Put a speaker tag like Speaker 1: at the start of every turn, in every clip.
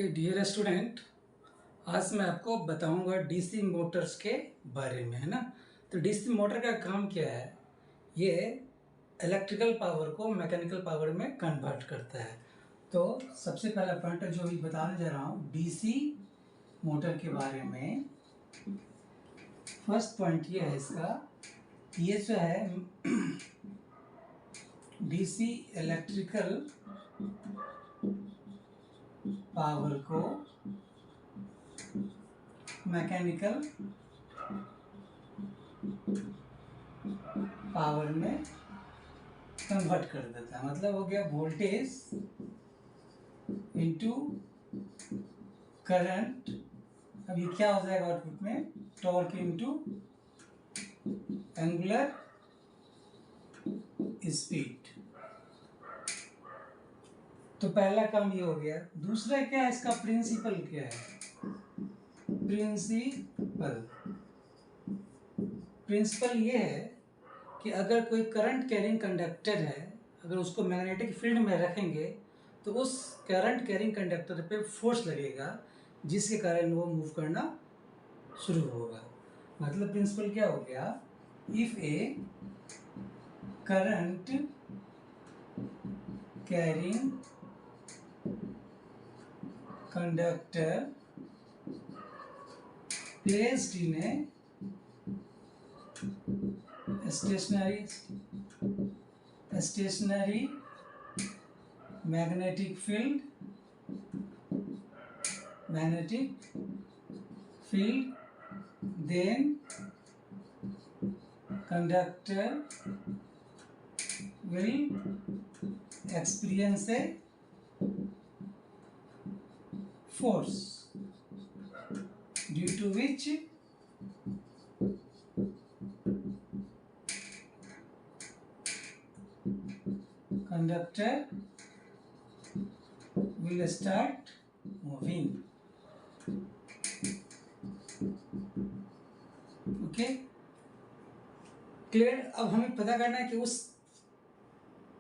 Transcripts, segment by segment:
Speaker 1: Okay dear student, आज मैं आपको बताऊंगा डीसी मोटर्स के बारे में, है ना। तो डीसी मोटर का काम क्या है? ये इलेक्ट्रिकल पावर को मैकेनिकल पावर में कन्वर्ट करता है। तो सबसे पहला पॉइंट जो भी बताने जा रहा हूँ डीसी मोटर के बारे में, फर्स्ट पॉइंट ये है इसका, ये जो है डीसी इलेक्ट्रिकल पावर को मैकेनिकल पावर में कन्वर्ट कर देता है। मतलब हो गया वोल्टेज इनटू करंट। अब ये क्या हो जाएगा आउटपुट में? Torque into angular speed. तो पहला काम ये हो गया। दूसरा क्या है इसका प्रिंसिपल क्या है? प्रिंसिपल ये है कि अगर कोई करंट कैरिंग कंडक्टर है, अगर उसको मैग्नेटिक फील्ड में रखेंगे तो उस करंट कैरिंग कंडक्टर पे फोर्स लगेगा, जिसके कारण वो मूव करना शुरू होगा। मतलब प्रिंसिपल क्या हो गया? If A current carrying conductor placed in a stationary magnetic field, then conductor will experience a force due to which conductor will start moving. Okay clear? अब हमें पता करना है कि उस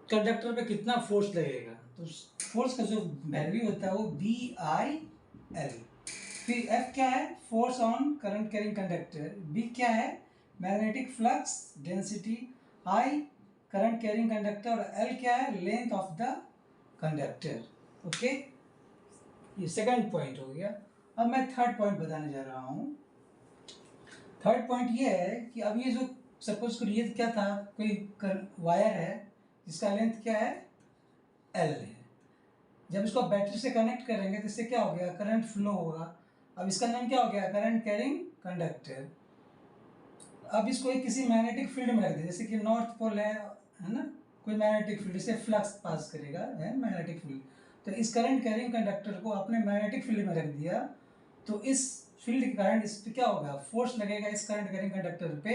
Speaker 1: कंडक्टर पे कितना फोर्स लगेगा। तो फोर्स का जो वैल्यू होता है वो BIL। फिर F क्या है? Force on current carrying conductor. B क्या है? Magnetic flux density. I current carrying conductor. और L क्या है? Length of the conductor. Okay, ये सेकंड पॉइंट हो गया। अब मैं थर्ड पॉइंट बताने जा रहा हूँ। थर्ड पॉइंट ये है कि अब ये जो सपोज करो ये क्या था, कोई वायर है जिसका लेंथ क्या है? L है। जब इसको बैटरी से कनेक्ट करेंगे तो इससे क्या हो गया? करंट फ्लो होगा। अब इसका नाम क्या हो गया? Current carrying conductor. अब इसको एक किसी मैग्नेटिक फील्ड में रख दे, जैसे कि नॉर्थ पोल है ना, कोई मैग्नेटिक फील्ड, इससे फ्लक्स पास करेगा, है मैग्नेटिक फील्ड। तो इस करंट कैरिंग कंडक्टर को आपने मैग्नेटिक फील्ड में रख दिया, तो इस फील्ड के कारण इस पे क्या होगा? फोर्स लगेगा इस करंट कैरिंग कंडक्टर पे,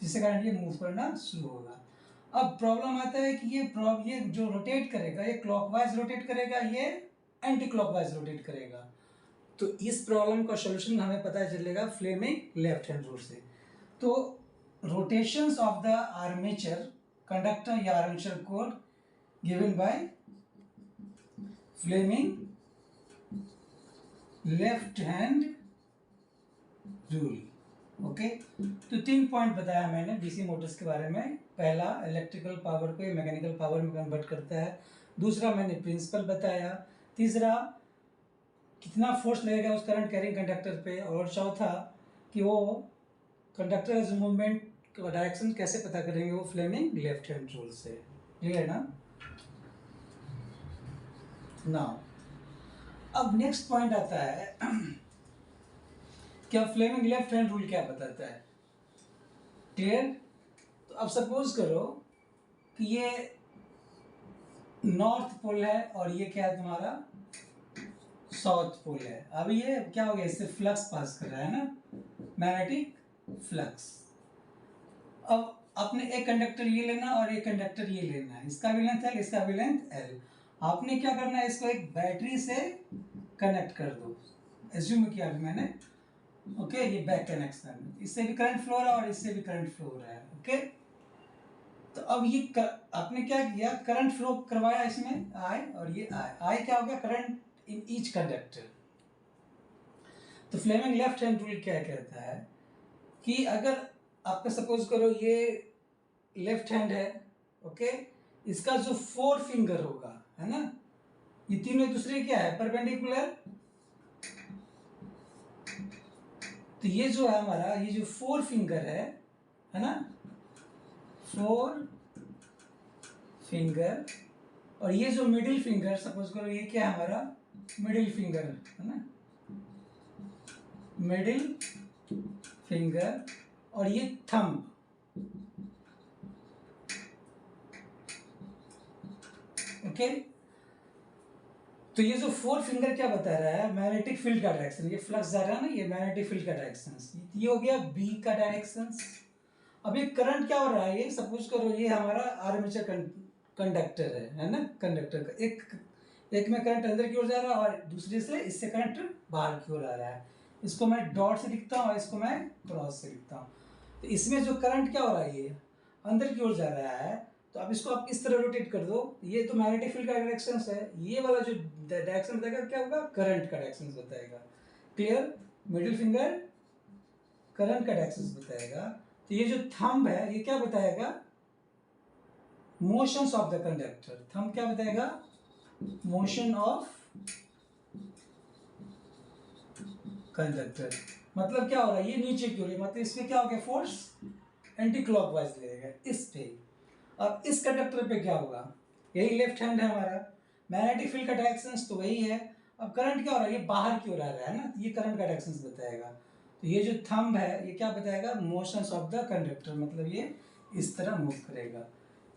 Speaker 1: जिससे कारण ये मूव करना शुरू होगा। अब प्रॉब्लम आता है कि ये जो रोटेट करेगा, ये क्लॉकवाइज रोटेट करेगा, ये एंटी क्लॉकवाइज रोटेट करेगा। तो इस प्रॉब्लम का सॉल्यूशन हमें पता चलेगा फ्लेमिंग लेफ्ट हैंड रूल से। तो rotations of the armature conductor या armature code given by Fleming left hand rule. Okay, तो 3 पॉइंट बताया मैंने डीसी मोटर्स के बारे में। पहला, इलेक्ट्रिकल पावर को मैकेनिकल पावर में कन्वर्ट करता है। दूसरा, मैंने प्रिंसिपल बताया। तीसरा, कितना फोर्स लगेगा उस करंट कैरिंग कंडक्टर पे। और चौथा, कि वो कंडक्टर का मूवमेंट का डायरेक्शन कैसे पता करेंगे, वो फ्लेमिंग लेफ्ट हैंड रूल से। क्लियर ना? नाउ अब नेक्स्ट पॉइंट आता है क्या फ्लेमिंग लेफ्ट हैंड रूल क्या बताता है? क्लियर? तो अब सपोज करो कि ये नॉर्थ पोल है और ये क्या है तुम्हारा? साउथ पोल है। अब ये क्या हो गया? इससे फ्लक्स पास कर रहा है ना, मैग्नेटिक फ्लक्स। अब आपने एक कंडक्टर ये लेना और एक कंडक्टर ये लेना है, इसका भी लेंथ L, इसका भी लेंथ L। आपने क्या करना है? इसको एक बैटरी से कनेक्ट कर दो। एज्यूम किया अभी मैंने, ओके, ये बैक कनेक्शन, इससे भी करंट फ्लो हो रहा है और इससे भी करंट फ्लो हो रहा है। ओके, तो अब ये आपने क्या किया? करंट फ्लो करवाया इसमें I, और ये I क्या हो गया? Current in each conductor. तो फ्लेमिंग लेफ्ट हैंड रूल क्या कहता है कि अगर आपका सपोज करो ये लेफ्ट हैंड है, ओके, इसका जो 4 फिंगर होगा, है ना, ये तीनों एक दूसरे क्या है, परपेंडिकुलर। तो ये जो है हमारा, ये जो 4 फिंगर है ना, 4 फिंगर, और ये जो मिडिल फिंगर, सपोज करो ये क्या है हमारा, मिडिल फिंगर, है ना, मिडिल फिंगर, और ये थंब, ओके। तो ये जो 4 फिंगर क्या बता रहा है, मैग्नेटिक फील्ड का डायरेक्शन, ये फ्लक्स जा रहा है ना, ये मैग्नेटिक फील्ड का डायरेक्शन, ये हो गया बी का डायरेक्शन। अब ये करंट क्या हो रहा है, ये सपोज करो ये हमारा आर्मेचर कंडक्टर है ना, कंडक्टर का एक में करंट अंदर की ओर जा रहा है और दूसरे से इससे करंट बाहर की ओर आ रहा है। इसको मैं डॉट से लिखता हूँ और इसको मैं क्रॉस से लिखता हूँ। तो इसमें जो करंट क्या हो रहा है, ये अंदर की ओर जा रहा है, तो अब इसको आप इस तरह रोटेट कर दो, ये तो मैग्नेटिक फील्ड का डायरेक्शन है, ये वाला जो डायरेक्शन बताएगा क्या होगा, करंट का डायरेक्शन बताएगा। क्लियर, मिडिल फिंगर करंट का डायरेक्शन बताएगा। तो ये जो थंब है ये क्या बताएगा, motions of the conductor. Thumb क्या बताएगा, मोशन ऑफ कंडक्टर। मतलब क्या हो रहा है, ये नीचे की ओर, मतलब इसमें क्या हो गया, फोर्स एंटी क्लॉकवाइज लगेगा इस पे। अब इस कंडक्टर पे क्या होगा, यही लेफ्ट हैंड है हमारा, मैग्नेटिक फील्ड का डायरेक्शन तो वही है। अब करंट क्या हो रहा है, ये बाहर की ओर आ रहा है ना, ये करंट का डायरेक्शन बताएगा। तो ये जो थंब है ये क्या बताएगा, मोशंस ऑफ द कंडक्टर, मतलब ये इस तरह मूव करेगा।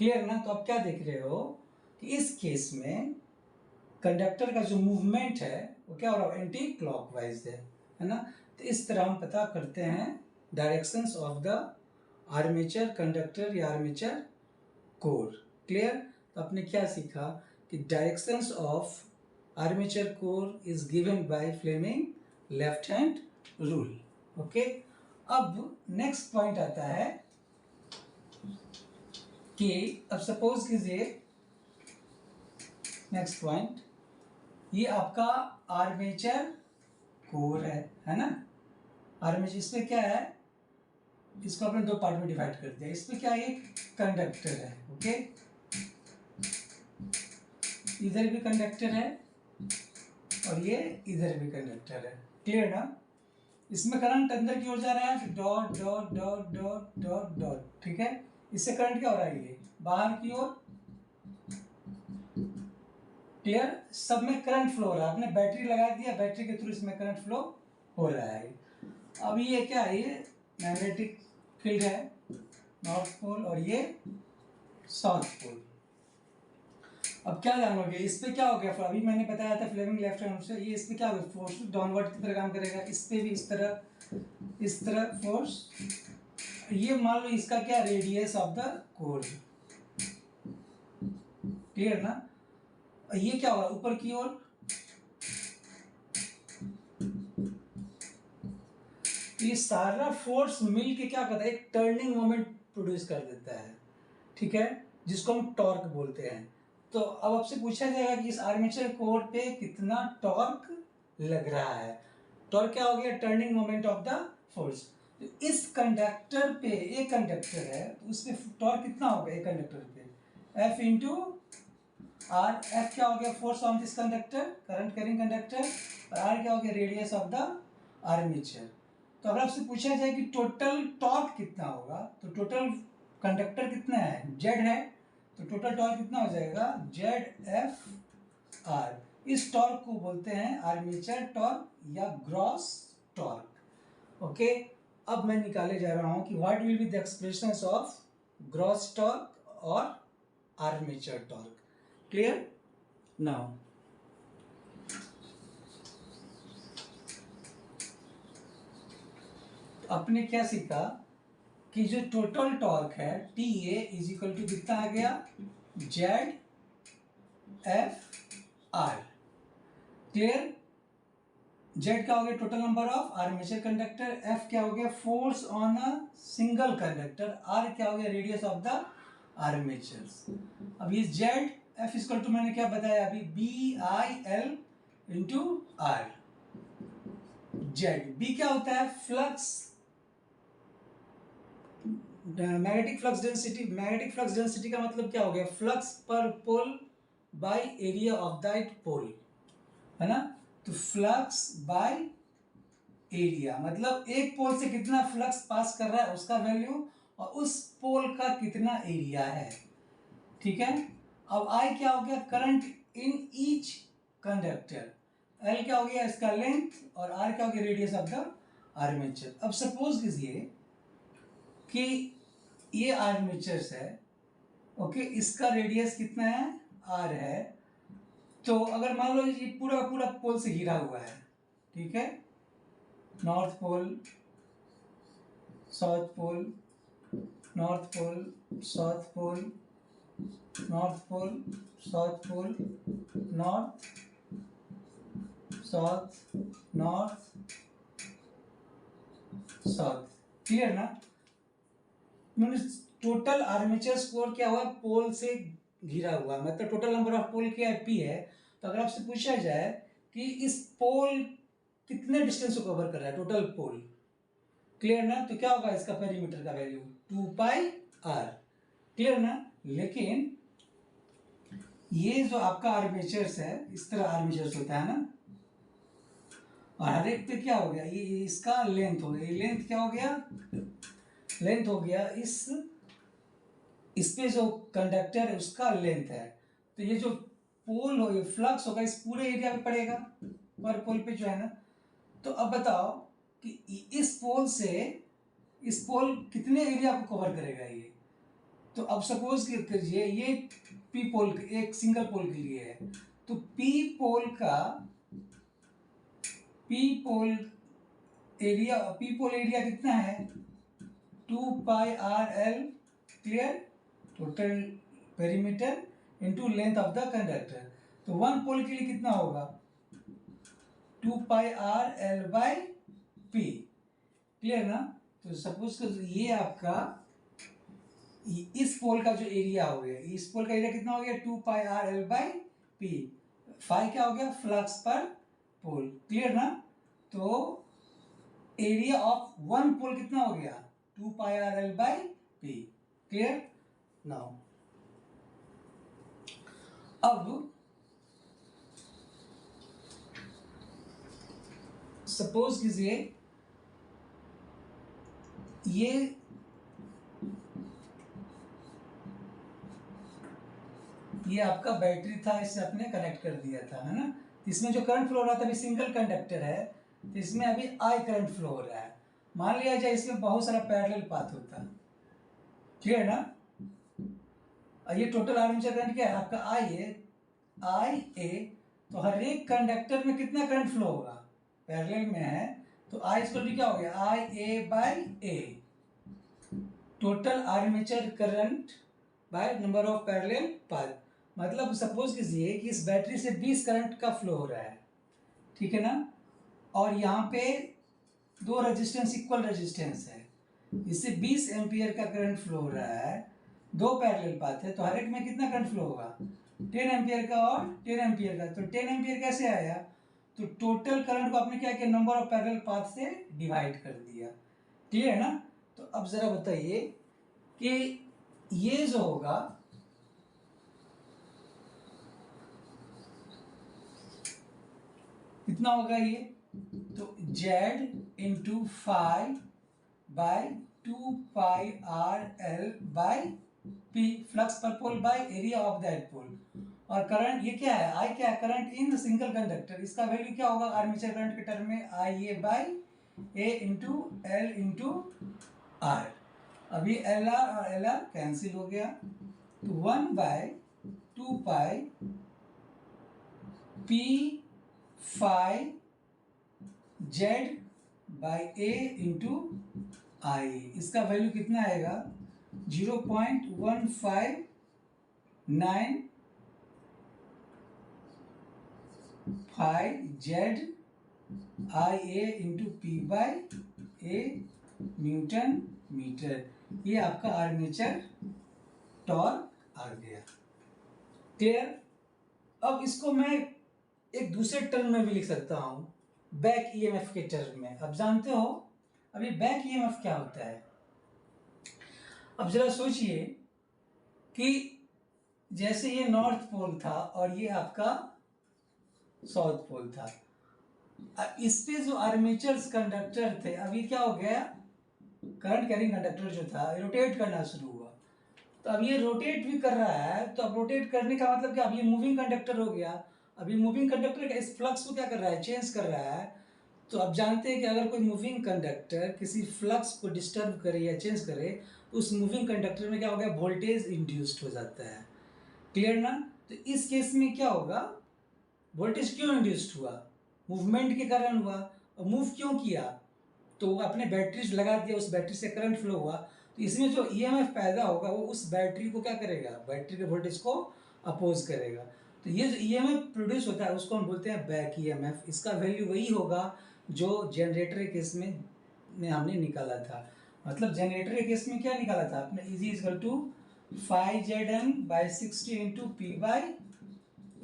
Speaker 1: क्लियर ना। तो आप क्या देख रहे हो कि इस केस में कंडक्टर का जो मूवमेंट है वो क्या हो रहा है, एंटी क्लॉकवाइज है ना। तो इस तरह हम पता करते हैं directions of the armature conductor या आर्मेचर कोर। क्लियर। तो आपने क्या सीखा कि directions of armature core is given by Fleming left hand rule. Okay. अब नेक्स्ट पॉइंट आता है कि अब सपोज कीजिए, नेक्स्ट पॉइंट, ये आपका आर्मेचर कोर है ना। आर्मेचर, इसमें क्या है, इसको आपने 2 पार्ट में डिवाइड कर दिया। इसमें क्या है, एक कंडक्टर है, ओके, इधर भी कंडक्टर है और ये इधर भी कंडक्टर है। क्लियर ना। इसमें करंट अंदर की ओर जा रहा है, dot dot dot dot dot dot, ठीक है। इससे करंट क्या हो रहा है, ये बाहर की ओर। क्लियर। सब में करंट फ्लो हो रहा है, आपने बैटरी लगा दिया, बैटरी के थ्रू इसमें करंट फ्लो हो रहा है। अब ये क्या है, ये मैग्नेटिक फील्ड है, नॉर्थ पोल, और ये साउथ पोल। अब क्या जानोगे, इस पे क्या हो गया, अभी मैंने बताया था फ्लेमिंग लेफ्ट हैंड से, ये इस पे क्या होगा, फोर्स डाउनवर्ड की तरह काम करेगा। इस पे भी इस तरह फोर्स। ये मान लो इसका क्या, radius of the core. Clear ना। ये क्या होगा, ऊपर की ओर। ये सारा फोर्स मिल के क्या करता है, एक टर्निंग मोमेंट प्रोड्यूस कर देता है, ठीक है, जिसको हम टॉर्क बोलते हैं। तो अब आपसे पूछा जाएगा कि इस आर्मेचर कोर पे कितना टॉर्क लग रहा है। टॉर्क क्या हो गया, turning moment of the force. तो इस कंडक्टर पे, एक कंडक्टर है तो उसमें टॉर्क कितना होगा, एक कंडक्टर पे F इंटू आर। F क्या हो गया, force on this conductor, current carrying conductor, और R क्या हो गया, रेडियस ऑफ द आर्मेचर। तो अगर आपसे पूछा जाए कि टोटल टॉर्क कितना होगा, तो टोटल कंडक्टर कितना है, Z है, तो टोटल टॉर्क कितना हो जाएगा, ZF R। इस टॉर्क को बोलते हैं आर्मेचर टॉर्क या ग्रॉस टॉर्क। ओके। अब मैं निकाले जा रहा हूं कि what will be the expressions of gross torque और आर्मेचर टॉर्क। Clear now. आपने क्या सीखा कि जो टोटल टॉर्क है TA इज इक्वल टू कितना आ गया, ZF R। क्लियर। Z क्या हो गया, total number of armature conductor, F क्या हो गया, force on a single conductor, R क्या हो गया, रेडियस ऑफ द आर्मेचर। अब ये ZF इक्वल टू मैंने क्या बताया अभी, BIL into R. Z B क्या होता है? Flux, magnetic flux density. Magnetic flux density का मतलब क्या हो गया? Flux per pole by area of that pole, है ना। तो फ्लक्स बाय एरिया मतलब एक पोल से कितना फ्लक्स पास कर रहा है उसका वैल्यू, और उस पोल का कितना एरिया है, ठीक है। अब आई क्या हो गया? Current in each conductor. L क्या हो गया? इसका लेंथ, और आर क्या हो गया? Radius of the armature. अब सपोज कीजिए कि ये आर्मेचर्स है, ओके, इसका रेडियस कितना है? आर है। तो अगर मान लो ये पूरा का पूरा पोल से घिरा हुआ है, ठीक है, north pole, south pole, north pole, south pole, north pole, south pole, north, south, north, south. Clear ना? मीन्स टोटल आर्मेचर कोर क्या हुआ? पोल से घिरा हुआ, मतलब टोटल नंबर ऑफ पोल क्या है? पी है। तो अगर आपसे पूछा जाए कि इस पोल कितने डिस्टेंस को कवर कर रहा है, टोटल पोल, क्लियर ना, तो क्या होगा इसका पेरीमीटर का वैल्यू? 2 pi are. क्लियर ना? लेकिन ये जो आपका आर्मेचर्स है, इस तरह आर्मेचर्स होता है ना, और हर एक पे क्या हो गया? ये इसका लेंथ हो गया। ये लेंथ क्या हो गया? लेंथ हो गया इस पे जो कंडक्टर है उसका लेंथ है। तो ये जो पोल हो, ये फ्लक्स होगा इस पूरे एरिया में पड़ेगा, पर पोल पे जो है ना। तो अब बताओ कि इस पोल से इस पोल कितने एरिया को कवर करेगा ये। तो अब सपोज कीजिए ये पी पोल, एक सिंगल पोल के लिए है, तो पी पोल एरिया कितना है? 2 pi R L. Clear? Total perimeter into length of the conductor. तो वन पोल के लिए कितना होगा? 2 pi R L by P. Clear ना? तो सपोज कर ये आपका इस पोल का जो एरिया हो गया, इस पोल का एरिया कितना हो गया? 2 pi R L by P. Phi क्या हो गया? फ्लक्स पर पोल। क्लियर ना? तो एरिया ऑफ वन पोल कितना हो गया? 2 pi R L by P. Clear? Now अब सपोज कीजिए ये आपका बैटरी था, इसे आपने कनेक्ट कर दिया था, है ना। इसमें जो करंट फ्लो हो रहा था, अभी सिंगल कंडक्टर है, तो इसमें अभी आई करंट फ्लो हो रहा है। मान लिया जाए इसमें बहुत सारा पैरेलल पाथ होता। क्लियर ना? ये टोटल आर्मेचर करंट क्या है आपका? आई है, आई ए। तो हर एक कंडक्टर में कितना करंट फ्लो होगा? पैरेलल में है, तो आई इक्वल टू क्या हो गया? I A by A, total armature current by number of parallel path. मतलब सपोज कीजिए कि इस बैटरी से 20 करंट का फ्लो हो रहा है, ठीक है ना, और यहाँ पे दो रेजिस्टेंस, इक्वल रेजिस्टेंस है, इससे 20 एम्पियर का करंट फ्लो हो रहा है, दो पैरेलल पाथ है, तो हर एक में कितना करंट फ्लो होगा? 10 एम्पियर का और 10 एम्पियर का। तो 10 एम्पियर कैसे आया? तो टोटल करंट को आपने क्या किया? नंबर ऑफ पैरेलल पाथ से डिवाइड कर दिया। क्लियर है ना? तो अब जरा बताइए कि ये जो होगा, कितना होगा ये? तो Z into five by 2 pi R L by P, flux per pole by area of that pole. और करंट ये क्या है? आई क्या है? Current in single conductor. इसका वैल्यू क्या होगा आर्मेचर करंट के टर्म में? I A by A into L into R. अभी एल आर और एल आर कैंसिल हो गया, तो 1 by 2 pi P five Z by A into आई। इसका वैल्यू कितना आएगा? 0.159 Z I A into P by A newton metre. ये आपका आर्मेचर टॉर्क आ गया। क्लियर? अब इसको मैं एक दूसरे टर्म में भी लिख सकता हूँ, बैक ईएमएफ के टर्म में। अब जानते हो अब ये बैक ईएमएफ क्या होता है। अब जरा सोचिए कि जैसे ये नॉर्थ पोल था और ये आपका साउथ पोल था, अब इस पे जो आर्मेचर्स कंडक्टर थे, अब ये क्या हो गया, करंट कैरिंग कंडक्टर जो था रोटेट करना शुरू हुआ। तो अब ये रोटेट भी कर रहा है, तो अब रोटेट करने का मतलब क्या, अब ये मूविंग कंडक्टर हो गया। अब ये मूविंग कंडक्टर का इस फ्लक्स को क्या कर रहा है, चेंज कर रहा है। तो अब जानते हैं कि अगर कोई मूविंग कंडक्टर किसी फ्लक्स को डिस्टर्ब करे या चेंज करे, तो उस मूविंग कंडक्टर में क्या हो गया, वोल्टेज इंड्यूस्ड हो जाता है। क्लियर ना। तो इस केस में क्या होगा, वोल्टेज क्यों इंड्यूस्ड हुआ, मूवमेंट के कारण हुआ। और मूव क्यों किया, तो अपने बैटरीज लगा दिया, उस बैटरी से करंट फ्लो हुआ। तो इसमें जो ईएमएफ पैदा होगा वो उस बैटरी को क्या करेगा, बैटरी के वोल्टेज को अपोज करेगा। तो ये जो ईएमएफ प्रोड्यूस होता है उसको हम बोलते हैं बैक ईएमएफ। इसका वैल्यू वही होगा जो जनरेटर के केस में हमने निकाला था। मतलब जनरेटर के केस में क्या निकाला था आपने, is equal to 5Zn/60 into P by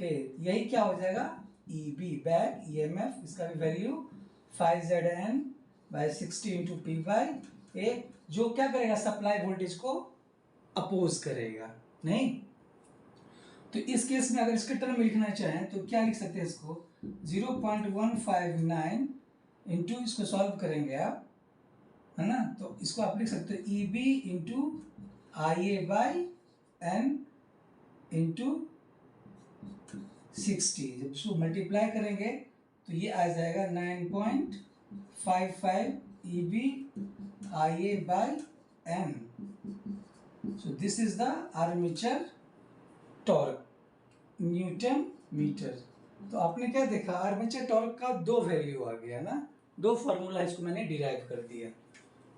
Speaker 1: A. यही क्या हो जाएगा, ई बी, बैक ईएमएफ। इसका भी value 5Zn/60 into P by A, जो क्या करेगा, सप्लाई वोल्टेज को अपोज करेगा। नहीं, तो इस केस में अगर इसके टर्म में लिखना चाहें तो क्या लिख सकते हैं, इसको 0.159 इंटू, इसको सॉल्व करेंगे आप, है ना। तो इसको आप लिख सकते हो E B into I A by N into 60। जब इसको मल्टीप्लाई करेंगे तो ये आ जाएगा 9.55 E B I A by N. So this is the armature torque, newton metre. तो आपने क्या देखा, आर्मेचर टॉर्क का दो वैल्यू आ गया ना, दो फॉर्मूला इसको मैंने डिराइव कर दिया।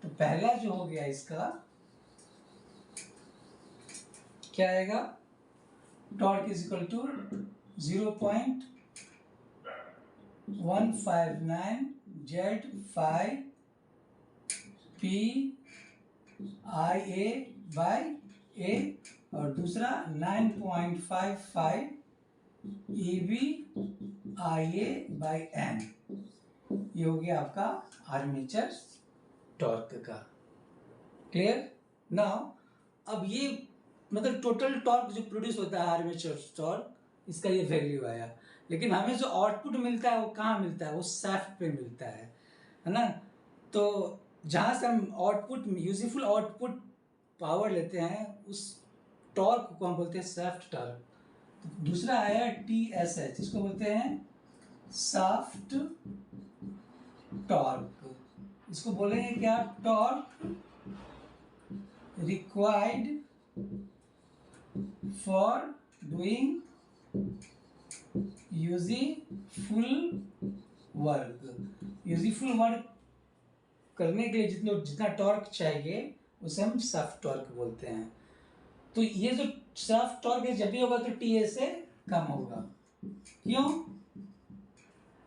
Speaker 1: तो पहला जो हो गया इसका क्या आएगा, torque is equal to 0.159 Z five P I A by A, और दूसरा 9.55 E B I A by N. ये हो गया आपका आर्मेचर टॉर्क का। क्लियर। नाउ अब ये मतलब टोटल टॉर्क जो प्रोड्यूस होता है आर्मेचर टॉर्क, इसका ये वैल्यू आया। लेकिन हमें जो आउटपुट मिलता है वो कहाँ मिलता है, वो शाफ्ट पे मिलता है ना। तो जहाँ से हम आउटपुट, यूजफुल आउटपुट पावर लेते हैं, उस टॉर्क को हम बोलते हैं शाफ्ट टॉर्क। तो दूसरा आया TSH, इसको बोलते हैं शाफ्ट टॉर्क। इसको बोलेंगे क्या, torque required for doing useful work. Useful work करने के लिए जितना टॉर्क चाहिए उसे हम शाफ्ट टॉर्क बोलते हैं। तो ये जो शाफ्ट टॉर्क है जब भी होगा तो TA से कम होगा। क्यों,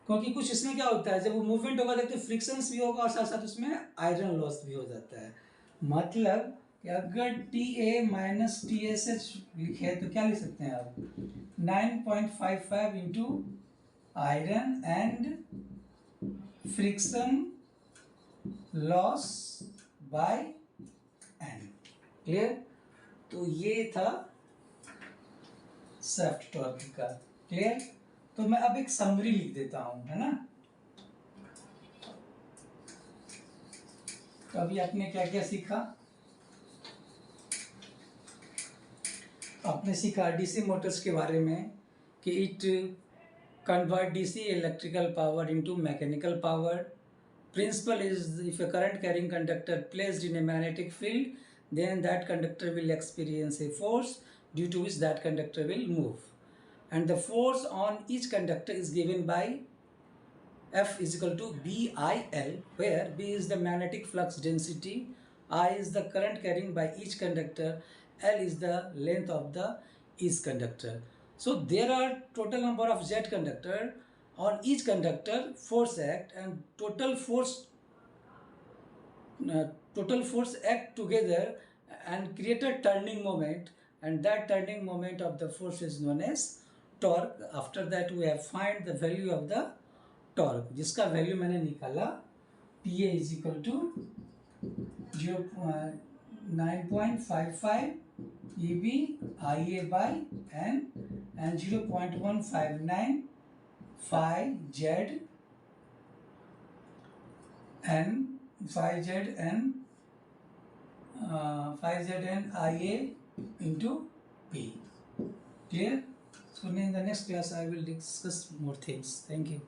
Speaker 1: क्योंकि कुछ इसमें क्या होता है, जब वो मूवमेंट होगा तो फ्रिक्शंस भी होगा और साथ साथ उसमें आयरन लॉस भी हो जाता है। मतलब कि अगर TA माइनस TSH लिखे तो क्या लिख सकते हैं आप, 9.55 into iron and friction loss by N. Clear. तो ये था शाफ्ट टॉर्क का। क्लियर। तो मैं अब एक समरी लिख देता हूं, है ना। तो अभी आपने क्या क्या सीखा, आपने सीखा डीसी मोटर्स के बारे में कि it convert DC electrical power into mechanical power. Principle is, if a current carrying conductor placed in a magnetic field, then that conductor will experience a force due to which that conductor will move. And the force on each conductor is given by F is equal to BIL, where B is the magnetic flux density, I is the current carrying by each conductor, L is the length of the each conductor. So there are total number of Z conductor. On each conductor force act, and total force act together and create a turning moment, and that turning moment of the force is known as torque. After that we have find the value of the torque, जिसका value मैंने निकाला TA is equal to 9.55 EB IA by N and 0.159 phi Z N IA into P. Clear? So in the next class I will discuss more things. Thank you.